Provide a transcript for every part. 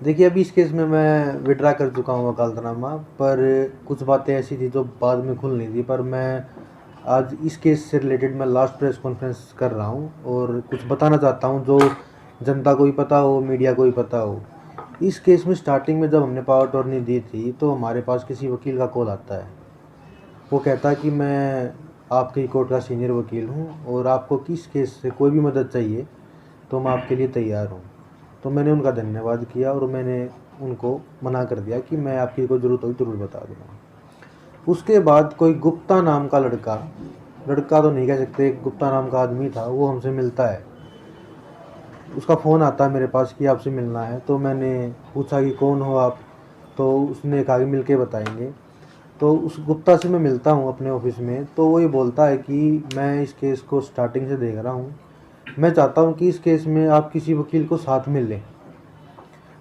देखिए, अभी इस केस में मैं विड्रा कर चुका हूँ वकालतनामा, पर कुछ बातें ऐसी थी जो बाद में खुल नहीं थी। पर मैं आज इस केस से रिलेटेड मैं लास्ट प्रेस कॉन्फ्रेंस कर रहा हूँ और कुछ बताना चाहता हूँ जो जनता को भी पता हो, मीडिया को भी पता हो। इस केस में स्टार्टिंग में जब हमने पावर अटॉर्नी दी थी तो हमारे पास किसी वकील का कॉल आता है। वो कहता है कि मैं आपकी कोर्ट का सीनियर वकील हूँ और आपको किस केस से कोई भी मदद चाहिए तो मैं आपके लिए तैयार हूँ। तो मैंने उनका धन्यवाद किया और मैंने उनको मना कर दिया कि मैं आपकी कोई ज़रूरत होगी ज़रूर बता दूँगा। उसके बाद कोई गुप्ता नाम का लड़का, लड़का तो नहीं कह सकते, गुप्ता नाम का आदमी था, वो हमसे मिलता है। उसका फ़ोन आता है मेरे पास कि आपसे मिलना है। तो मैंने पूछा कि कौन हो आप? तो उसने कहा कि मिल के बताएंगे। तो उस गुप्ता से मैं मिलता हूँ अपने ऑफिस में, तो वो ये बोलता है कि मैं इस केस को स्टार्टिंग से देख रहा हूँ, मैं चाहता हूँ कि इस केस में आप किसी वकील को साथ में लें।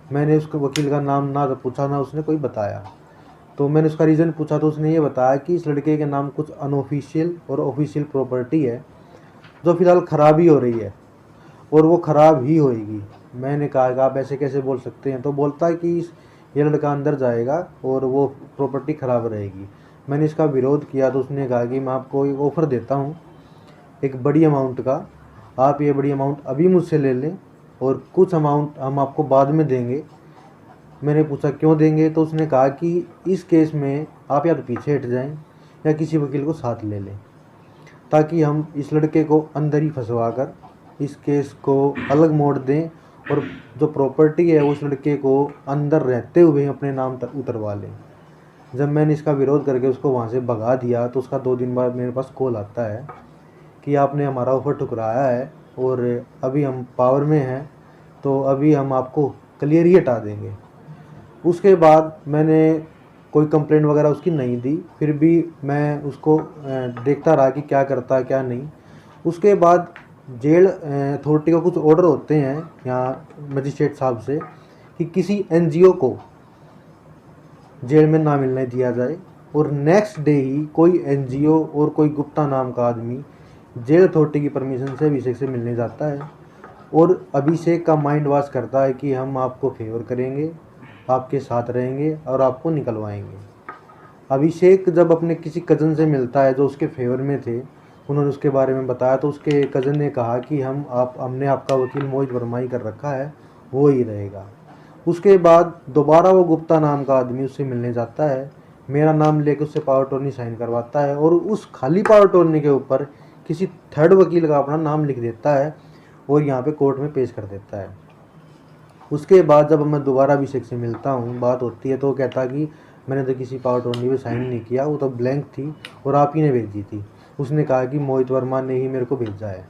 मैंने उसके वकील का नाम ना तो पूछा, ना उसने कोई बताया। तो मैंने उसका रीज़न पूछा तो उसने ये बताया कि इस लड़के के नाम कुछ अनऑफिशियल और ऑफिशियल प्रॉपर्टी है जो फ़िलहाल ख़राब ही हो रही है और वो ख़राब ही होएगी। मैंने कहा कि आप ऐसे कैसे बोल सकते हैं? तो बोलता है कि ये लड़का अंदर जाएगा और वो प्रॉपर्टी ख़राब रहेगी। मैंने इसका विरोध किया तो उसने कहा कि मैं आपको एक ऑफ़र देता हूँ एक बड़ी अमाउंट का, आप ये बड़ी अमाउंट अभी मुझसे ले लें और कुछ अमाउंट हम आपको बाद में देंगे। मैंने पूछा क्यों देंगे? तो उसने कहा कि इस केस में आप या तो पीछे हट जाएं या किसी वकील को साथ ले लें, ताकि हम इस लड़के को अंदर ही फंसवा कर इस केस को अलग मोड़ दें और जो प्रॉपर्टी है उस लड़के को अंदर रहते हुए अपने नाम तक उतरवा लें। जब मैंने इसका विरोध करके उसको वहाँ से भगा दिया तो उसका 2 दिन बाद मेरे पास कॉल आता है कि आपने हमारा ऑफ़र ठुकराया है और अभी हम पावर में हैं, तो अभी हम आपको क्लियर ही हटा देंगे। उसके बाद मैंने कोई कंप्लेंट वगैरह उसकी नहीं दी, फिर भी मैं उसको देखता रहा कि क्या करता है क्या नहीं। उसके बाद जेल अथॉरिटी का कुछ ऑर्डर होते हैं यहाँ मजिस्ट्रेट साहब से कि किसी एनजीओ को जेल में ना मिलने दिया जाए, और नेक्स्ट डे ही कोई एनजीओ और कोई गुप्ता नाम का आदमी जेल अथॉरिटी की परमिशन से अभिषेक से मिलने जाता है और अभिषेक का माइंड वॉश करता है कि हम आपको फेवर करेंगे, आपके साथ रहेंगे और आपको निकलवाएंगे। अभिषेक जब अपने किसी कज़न से मिलता है जो उसके फेवर में थे, उन्होंने उसके बारे में बताया तो उसके कज़न ने कहा कि हमने आपका वकील मोहित वर्मा ही कर रखा है, वो ही रहेगा। उसके बाद दोबारा वो गुप्ता नाम का आदमी उससे मिलने जाता है, मेरा नाम लेकर उससे पावर टोर्नी साइन करवाता है और उस खाली पावर टोर्नी के ऊपर किसी थर्ड वकील का अपना नाम लिख देता है और यहाँ पे कोर्ट में पेश कर देता है। उसके बाद जब मैं दोबारा अभिषेक से मिलता हूँ, बात होती है, तो वो कहता कि मैंने तो किसी पावर टोर्नी पे साइन नहीं किया, वो तो ब्लैंक थी और आप ही ने भेजी थी। उसने कहा कि मोहित वर्मा ने ही मेरे को भेजा है।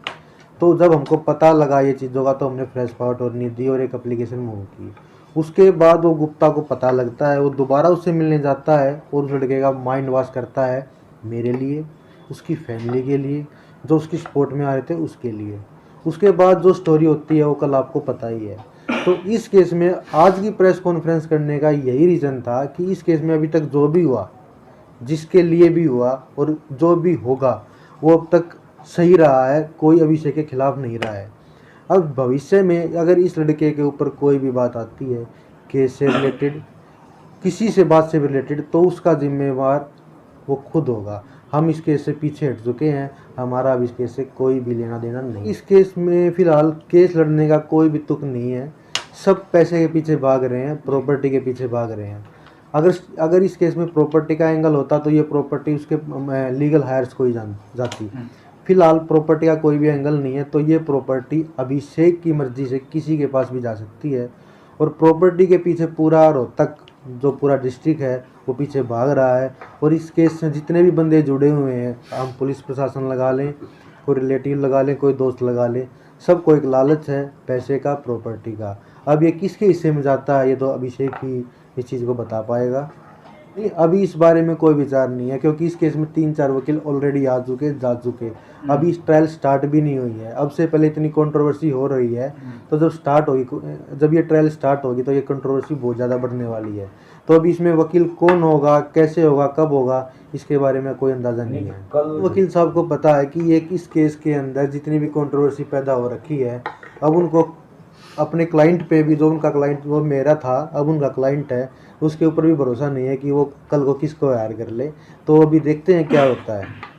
तो जब हमको पता लगा ये चीज़ों का तो हमने फ्रेश पावर टोर्नी दी और एक एप्लीकेशन मूव की। उसके बाद वो गुप्ता को पता लगता है, वो दोबारा उससे मिलने जाता है और उस लड़के का माइंड वॉश करता है मेरे लिए, उसकी फैमिली के लिए, जो उसकी सपोर्ट में आ रहे थे उसके लिए। उसके बाद जो स्टोरी होती है वो कल आपको पता ही है। तो इस केस में आज की प्रेस कॉन्फ्रेंस करने का यही रीज़न था कि इस केस में अभी तक जो भी हुआ, जिसके लिए भी हुआ और जो भी होगा, वो अब तक सही रहा है, कोई अभिषेक के खिलाफ नहीं रहा है। अब भविष्य में अगर इस लड़के के ऊपर कोई भी बात आती है केस से रिलेटेड, किसी से बात से रिलेटेड, तो उसका जिम्मेवार वो खुद होगा। हम इस केस से पीछे हट चुके हैं, हमारा अब इस केस से कोई भी लेना देना नहीं। इस केस में फ़िलहाल केस लड़ने का कोई भी तुक नहीं है, सब पैसे के पीछे भाग रहे हैं, प्रॉपर्टी के पीछे भाग रहे हैं। अगर इस केस में प्रॉपर्टी का एंगल होता तो ये प्रॉपर्टी उसके लीगल हायर्स को ही जाती। फिलहाल प्रॉपर्टी का कोई भी एंगल नहीं है, तो ये प्रॉपर्टी अभिषेक की मर्जी से किसी के पास भी जा सकती है और प्रॉपर्टी के पीछे पूरा रोहतक जो पूरा डिस्ट्रिक्ट है वो पीछे भाग रहा है। और इस केस से जितने भी बंदे जुड़े हुए हैं, हम पुलिस प्रशासन लगा लें, कोई रिलेटिव लगा लें, कोई दोस्त लगा लें, सबको एक लालच है पैसे का, प्रॉपर्टी का। अब ये किसके हिस्से में जाता है ये तो अभिषेक ही इस चीज़ को बता पाएगा। नहीं, अभी इस बारे में कोई विचार नहीं है क्योंकि इस केस में 3-4 वकील ऑलरेडी आ चुके जा चुके। अभी इस ट्रायल स्टार्ट भी नहीं हुई है। अब से पहले इतनी कंट्रोवर्सी हो रही है, तो जब ये ट्रायल स्टार्ट होगी तो ये कंट्रोवर्सी बहुत ज़्यादा बढ़ने वाली है। तो अभी इसमें वकील कौन होगा, कैसे होगा, कब होगा, इसके बारे में कोई अंदाज़ा नहीं है। वकील साहब को पता है कि इस केस के अंदर जितनी भी कंट्रोवर्सी पैदा हो रखी है, अब उनको अपने क्लाइंट पे भी, जो उनका क्लाइंट वो मेरा था अब उनका क्लाइंट है, उसके ऊपर भी भरोसा नहीं है कि वो कल को किसको हायर कर ले। तो अभी देखते हैं क्या होता है।